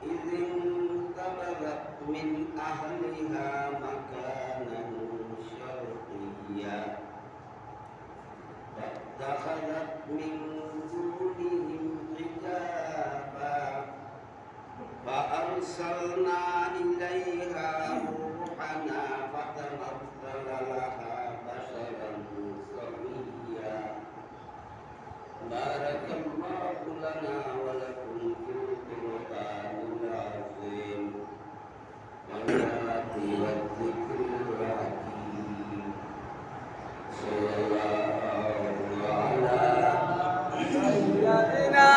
إذ انتبذت من أهلها مكانا شرقيا فاتخذت من دونهم حجابا فأرسلنا إليها روحنا فتمثل لها بشرا سويا بارك الله لنا ولكم في القرآن العظيم والآيات والذكر الحكيم صلى الله على سيدنا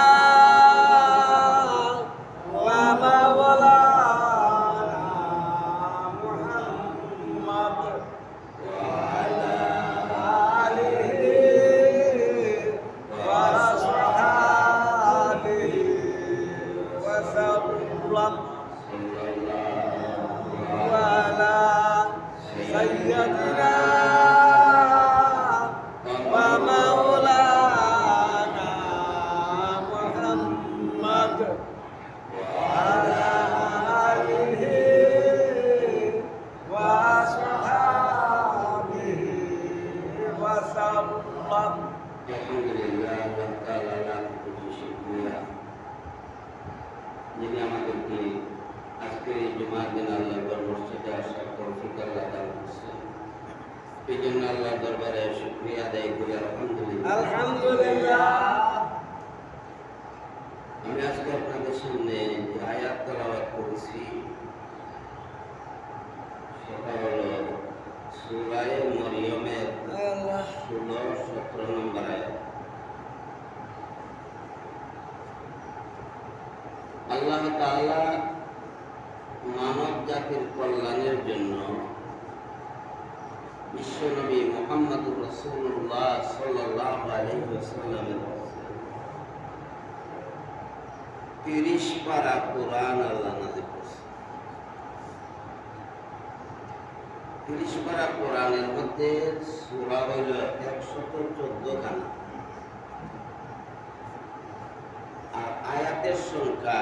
ومولانا محمد وعلى آله وصحبه وسلم وعلى سيدنا ومولانا محمد وعلى آله وصحبه وسلم. আলহামদুলিল্লাহ আল্লাহ তাআলা লাখ কোটি শুকরিয়া যিনি আমাদেরকে আজকের এই জুমার দিন আল্লাহর মসজিদে আসার তৌফিক আল্লাহ দান করেছেন। এই জন্য আল্লাহর দরবারে শুকরিয়া আদায় করি আলহামদুলিল্লাহ। আলহামদুলিল্লাহ। আমি আজকে আপনাদের সামনে যে আয়াত তেলাওয়াত করেছি সেটা হলো সূরা মরিয়মের 16-17 নম্বর আয়াত। আল্লাহ তাআলা মানব জাতির কল্যাণের জন্য বিশ্বনবী মুহাম্মদুর রাসূলুল্লাহ সাল্লাল্লাহু আলাইহি ওয়াসাল্লামের 30 পারা কোরআন আল্লাহ নাযিল করেছেন। 30 পারা কোরআনের মধ্যে সূরা হইল 114 খানা আর আয়াতের সংখ্যা